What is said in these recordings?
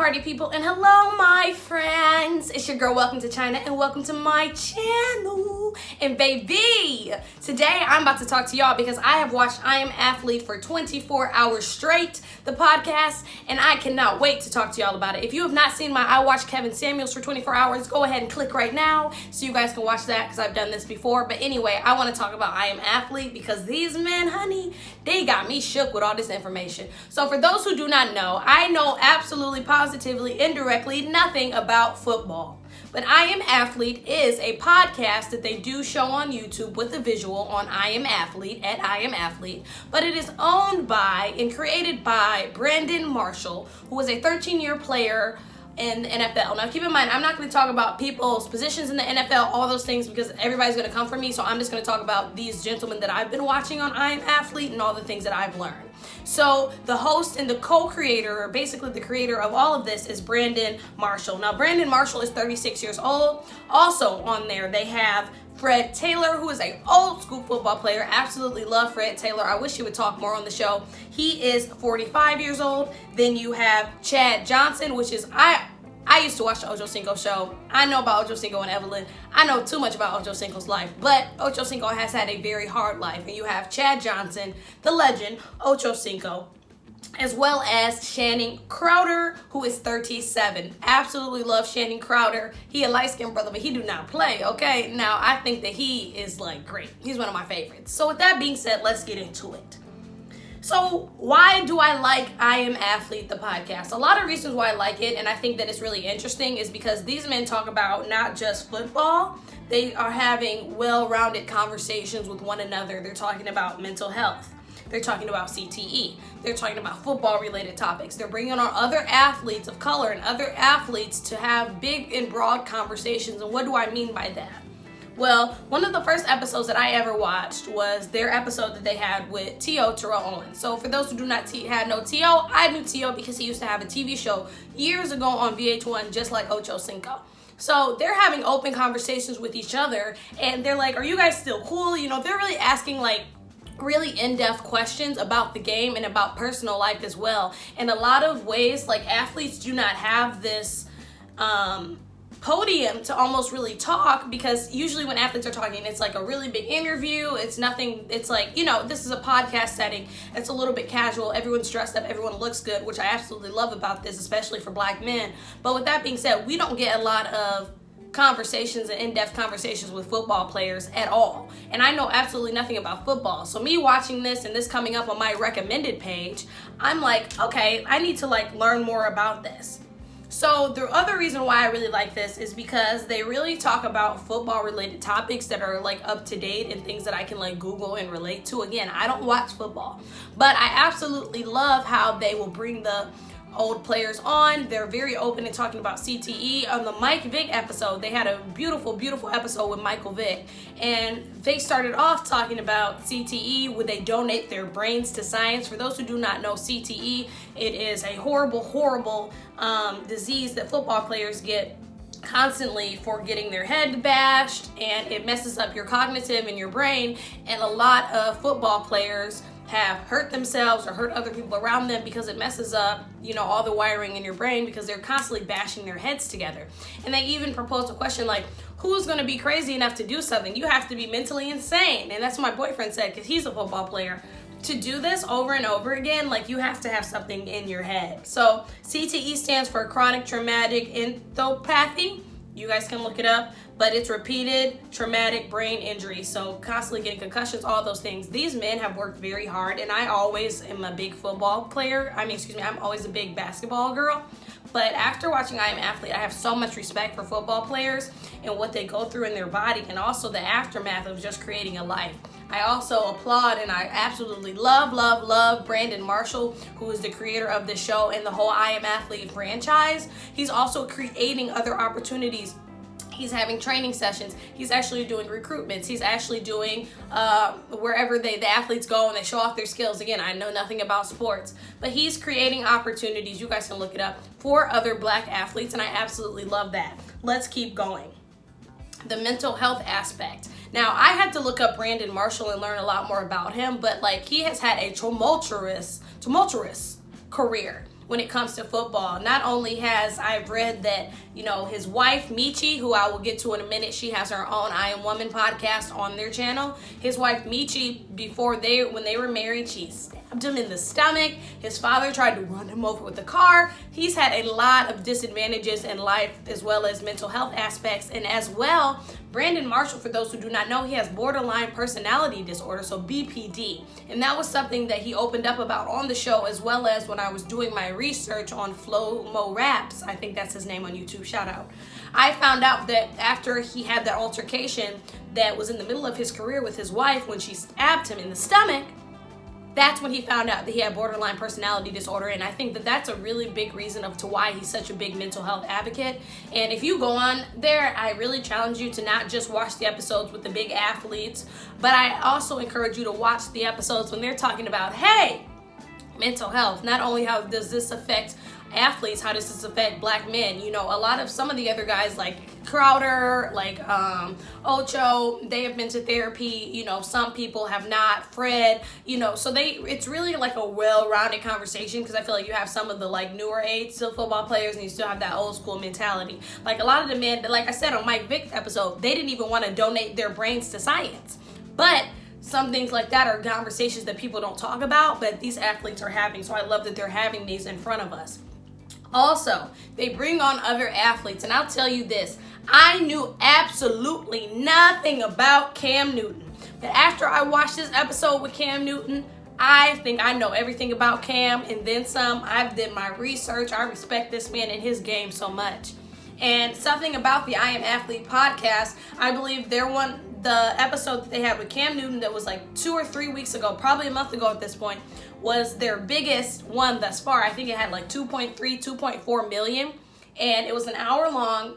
party people, and hello my friends. It's your girl, Welcome to China, and welcome to my channel. And baby, today I'm about to talk to y'all because I have watched I Am Athlete for 24 hours straight, the podcast, and I cannot wait to talk to y'all about it. If you have not seen my I Watched Kevin Samuels for 24 hours, go ahead and click right now so you guys can watch that because I've done this before. But anyway, I want to talk about I Am Athlete because these men, honey, they got me shook with all this information. So for those who do not know, I know absolutely, positively, indirectly nothing about football. But I Am Athlete is a podcast that they do show on YouTube with a visual on I Am Athlete at I Am Athlete. But it is owned by and created by Brandon Marshall, who was a 13-year player in the NFL. Now keep in mind, I'm not going to talk about people's positions in the NFL, all those things, because everybody's going to come for me. So I'm just going to talk about these gentlemen that I've been watching on I Am Athlete and all the things that I've learned. So the host and the co-creator, or basically the creator of all of this, is Brandon Marshall. Now Brandon Marshall is 36 years old. Also on there they have Fred Taylor, who is an old school football player. Absolutely love Fred Taylor. I wish he would talk more on the show. He is 45 years old. Then you have Chad Johnson, which is, I used to watch the Ocho Cinco show. I know about Ocho Cinco and Evelyn. I know too much about Ocho Cinco's life, but Ocho Cinco has had a very hard life. And you have Chad Johnson, the legend, Ocho Cinco, as well as Shannon Crowder, who is 37. Absolutely love Shannon Crowder. He a light-skinned brother, but he do not play, okay? Now, I think that he is, like, great. He's one of my favorites. So with that being said, let's get into it. So why do I like I Am Athlete, the podcast? A lot of reasons why I like it, and I think that it's really interesting, is because these men talk about not just football. They are having well-rounded conversations with one another. They're talking about mental health. They're talking about CTE. They're talking about football-related topics. They're bringing on other athletes of color and other athletes to have big and broad conversations. And what do I mean by that? Well, one of the first episodes that I ever watched was their episode that they had with T.O. Terrell Owens. So for those who do not know T.O., I knew T.O. because he used to have a TV show years ago on VH1, just like Ocho Cinco. So they're having open conversations with each other, and they're like, are you guys still cool? You know, they're really asking, like, really in-depth questions about the game and about personal life as well. In a lot of ways, like, athletes do not have this podium to almost really talk, because usually when athletes are talking, it's like a really big interview. It's nothing, it's like, you know, this is a podcast setting. It's a little bit casual. Everyone's dressed up. Everyone looks good, which I absolutely love about this, especially for black men. But with that being said, we don't get a lot of conversations and in-depth conversations with football players at all. And I know absolutely nothing about football. So me watching this and this coming up on my recommended page, I'm like, okay, I need to like learn more about this. So the other reason why I really like this is because they really talk about football related topics that are like up to date and things that I can like Google and relate to. Again, I don't watch football, but I absolutely love how they will bring the old players on. They're very open in talking about CTE. On the Mike Vick episode, they had a beautiful, beautiful episode with Michael Vick, and they started off talking about CTE, where they donate their brains to science. For those who do not know CTE, it is a horrible, horrible disease that football players get constantly for getting their head bashed, and it messes up your cognitive and your brain. And a lot of football players have hurt themselves or hurt other people around them because it messes up, you know, all the wiring in your brain, because they're constantly bashing their heads together. And they even proposed a question like, who's going to be crazy enough to do something? You have to be mentally insane. And that's what my boyfriend said, because he's a football player. To do this over and over again, like, you have to have something in your head. So CTE stands for chronic traumatic encephalopathy. You guys can look it up, but it's repeated traumatic brain injury. So constantly getting concussions, all those things. These men have worked very hard, and I always am a big football player. I'm always a big basketball girl. But after watching I Am Athlete, I have so much respect for football players and what they go through in their body, and also the aftermath of just creating a life. I also applaud and I absolutely love Brandon Marshall, who is the creator of the show and the whole I Am Athlete franchise. He's also creating other opportunities. He's having training sessions. He's actually doing recruitments. He's actually doing wherever the athletes go and they show off their skills. Again, I know nothing about sports, but he's creating opportunities, you guys can look it up, for other black athletes, and I absolutely love that. Let's keep going. The mental health aspect. Now, I had to look up Brandon Marshall and learn a lot more about him, but like, he has had a tumultuous career. when it comes to football. Not only has I've read that, his wife, Michi, who I will get to in a minute, she has her own I Am Woman podcast on their channel. His wife, Michi, when they were married, she stabbed him in the stomach. His father tried to run him over with the car. He's had a lot of disadvantages in life, as well as mental health aspects. And as well, Brandon Marshall, for those who do not know, he has borderline personality disorder, so BPD. And that was something that he opened up about on the show, as well as when I was doing my research on Flo Mo Raps. I think that's his name on YouTube, shout out. I found out that after he had that altercation that was in the middle of his career with his wife, when she stabbed him in the stomach, that's when he found out that he had borderline personality disorder. And I think that that's a really big reason to why he's such a big mental health advocate. And if you go on there, I really challenge you to not just watch the episodes with the big athletes, but I also encourage you to watch the episodes when they're talking about, hey, mental health. Not only how does this affect athletes, how does this affect black men? Some of the other guys like Crowder, like Ocho, they have been to therapy. Some people have not. Fred, so it's really like a well-rounded conversation, because I feel like you have some of the like newer age still football players, and you still have that old school mentality. Like a lot of the men, like I said on Mike Vick's episode, they didn't even want to donate their brains to science. But some things like that are conversations that people don't talk about, but these athletes are having. So I love that they're having these in front of us. Also, they bring on other athletes, and I'll tell you this, I knew absolutely nothing about Cam Newton. But after I watched this episode with Cam Newton, I think I know everything about Cam and then some. I've did my research. I respect this man and his game so much. And something about the I Am Athlete podcast, I believe the episode that they had with Cam Newton that was like 2 or 3 weeks ago, probably a month ago at this point, was their biggest one thus far. I think it had like 2.4 million, and it was an hour long.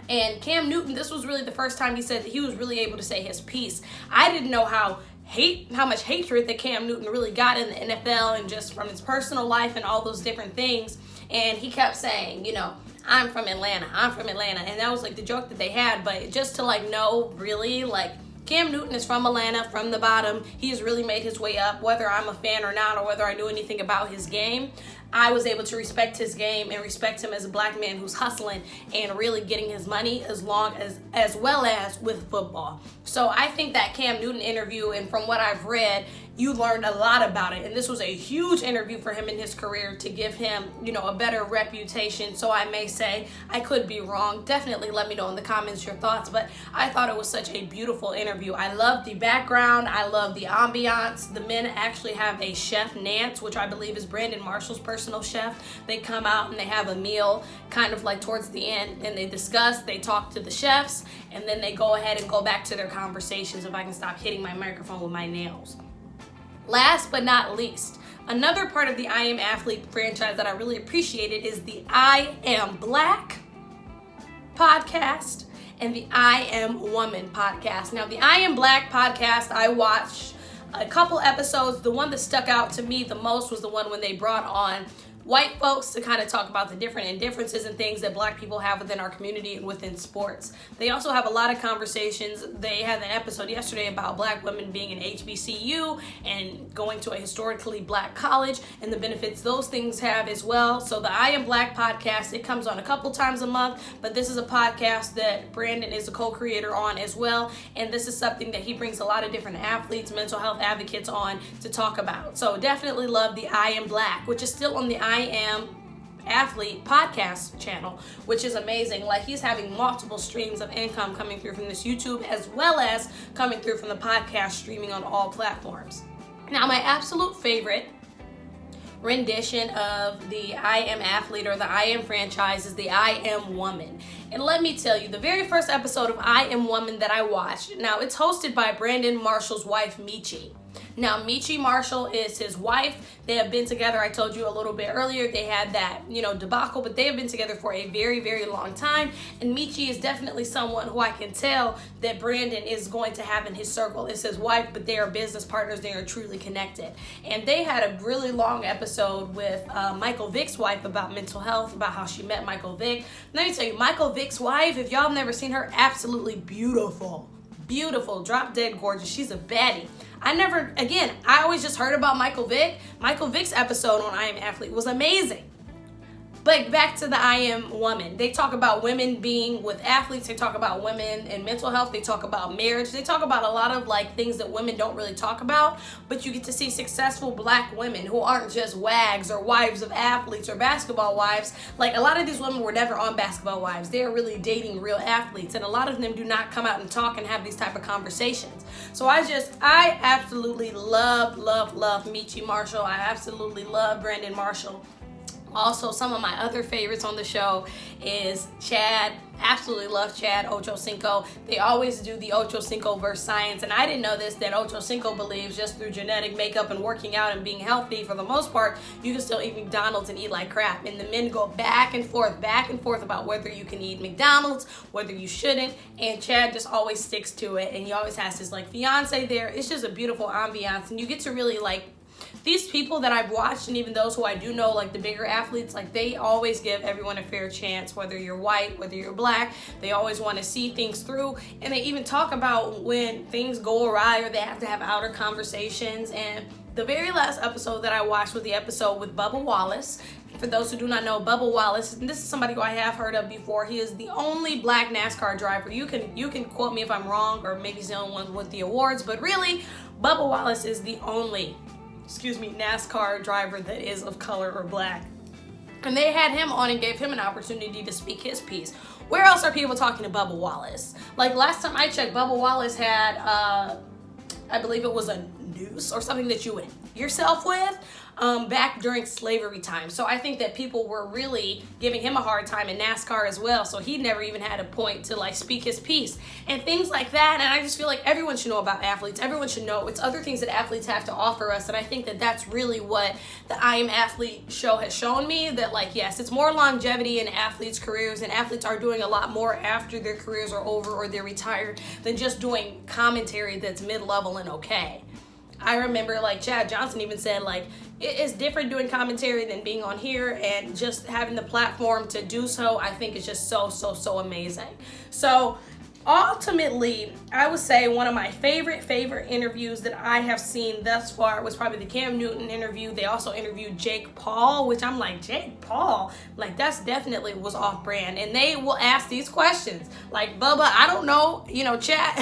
And Cam Newton, this was really the first time he said that he was really able to say his piece. I didn't know how much hatred that Cam Newton really got in the NFL, and just from his personal life and all those different things. And he kept saying, I'm from Atlanta, and that was like the joke that they had. But just to know, really, Cam Newton is from Atlanta, from the bottom. He has really made his way up. Whether I'm a fan or not, or whether I knew anything about his game, I was able to respect his game and respect him as a black man who's hustling and really getting his money, as well as with football. So I think that Cam Newton interview, and from what I've read, you learned a lot about it. And this was a huge interview for him in his career to give him, a better reputation. So I may say, I could be wrong. Definitely let me know in the comments your thoughts. But I thought it was such a beautiful interview. I love the background. I love the ambiance. The men actually have a chef, Nance, which I believe is Brandon Marshall's personal chef. They come out and they have a meal kind of like towards the end, and they talk to the chefs, and then they go ahead and go back to their conversations. If I can stop hitting my microphone with my nails. Last but not least, another part of the I Am Athlete franchise that I really appreciated is the I Am Black podcast and the I Am Woman podcast. Now, the I Am Black podcast, I watched a couple episodes. The one that stuck out to me the most was the one when they brought on white folks to kind of talk about the different indifferences and things that black people have within our community and within sports. They also have a lot of conversations. They had an episode yesterday about black women being in HBCU and going to a historically black college and the benefits those things have as well. So the I Am Black podcast, it comes on a couple times a month, but this is a podcast that Brandon is a co-creator on as well. And this is something that he brings a lot of different athletes, mental health advocates on to talk about. So definitely love the I Am Black, which is still on the I Am Athlete podcast channel, which is amazing. He's having multiple streams of income coming through from this YouTube, as well as coming through from the podcast streaming on all platforms. Now, my absolute favorite rendition of the I Am Athlete or the I Am franchise is the I Am Woman. And let me tell you, the very first episode of I Am Woman that I watched, now it's hosted by Brandon Marshall's wife, Michi. Now, Michi Marshall is his wife. They have been together, I told you a little bit earlier, they had that, debacle, but they have been together for a very, very long time. And Michi is definitely someone who I can tell that Brandon is going to have in his circle. It's his wife, but they are business partners. They are truly connected. And they had a really long episode with Michael Vick's wife about mental health, about how she met Michael Vick. Let me tell you, Michael Vick's wife, if y'all have never seen her, absolutely beautiful. Beautiful, drop dead gorgeous. She's a baddie. I always just heard about Michael Vick. Michael Vick's episode on I Am Athlete was amazing. But back to the I Am Woman. They talk about women being with athletes. They talk about women and mental health. They talk about marriage. They talk about a lot of like things that women don't really talk about. But you get to see successful black women who aren't just wags or wives of athletes or basketball wives. Like a lot of these women were never on Basketball Wives. They're really dating real athletes. And a lot of them do not come out and talk and have these type of conversations. So I absolutely love Michi Marshall. I absolutely love Brandon Marshall. Also, some of my other favorites on the show is Chad. Absolutely love Chad Ochocinco. They always do the Ochocinco versus science. And I didn't know this, that Ochocinco believes just through genetic makeup and working out and being healthy, for the most part, you can still eat McDonald's and eat like crap. And the men go back and forth about whether you can eat McDonald's, whether you shouldn't. And Chad just always sticks to it. And he always has his like fiance there. It's just a beautiful ambiance. And you get to really like these people that I've watched, and even those who I do know, like the bigger athletes, like they always give everyone a fair chance, whether you're white, whether you're black. They always want to see things through, and they even talk about when things go awry or they have to have outer conversations. And the very last episode that I watched was the episode with Bubba Wallace. For those who do not know, Bubba Wallace, and this is somebody who I have heard of before. He is the only black NASCAR driver. You can quote me if I'm wrong, or maybe he's the only one with the awards, but really, Bubba Wallace is the only NASCAR driver that is of color or black. And they had him on and gave him an opportunity to speak his piece. Where else are people talking to Bubba Wallace? Like last time I checked, Bubba Wallace had, I believe it was a noose or something that you would hit yourself with back during slavery time. So I think that people were really giving him a hard time in NASCAR as well. So he never even had a point to like speak his piece and things like that. And I just feel like everyone should know about athletes. Everyone should know it's other things that athletes have to offer us. And I think that that's really what the I Am Athlete show has shown me, that like, yes, it's more longevity in athletes' careers, and athletes are doing a lot more after their careers are over or they're retired than just doing commentary that's mid-level and okay. I remember like Chad Johnson even said like it's different doing commentary than being on here, and just having the platform to do so, I think is just so amazing. So ultimately, I would say one of my favorite interviews that I have seen thus far was probably the Cam Newton interview. They also interviewed Jake Paul, which I'm like, Jake Paul? Like that's definitely was off brand. And they will ask these questions like, Bubba, I don't know, chat.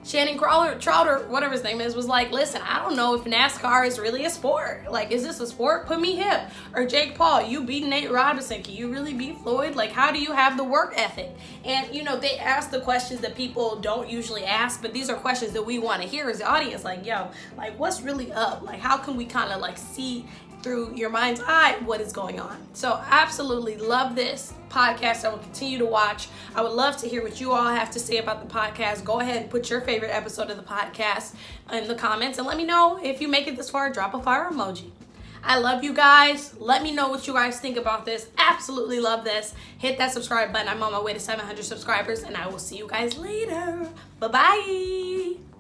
Shannon Trouter, whatever his name is, was like, listen, I don't know if NASCAR is really a sport. Like, is this a sport? Put me hip. Or Jake Paul, you beat Nate Robinson. Can you really beat Floyd? Like, how do you have the work ethic? And, they ask the questions that people don't usually ask, but these are questions that we want to hear as the audience. Like, yo, like, what's really up? Like, how can we kind of, like, see through your mind's eye what is going on? So absolutely love this podcast. I will continue to watch. I would love to hear what you all have to say about the podcast. Go ahead and put your favorite episode of the podcast in the comments and let me know if you make it this far. Drop a fire emoji. I love you guys. Let me know what you guys think about this. Absolutely love this. Hit that subscribe button. I'm on my way to 700 subscribers, and I will see you guys later. Bye-bye.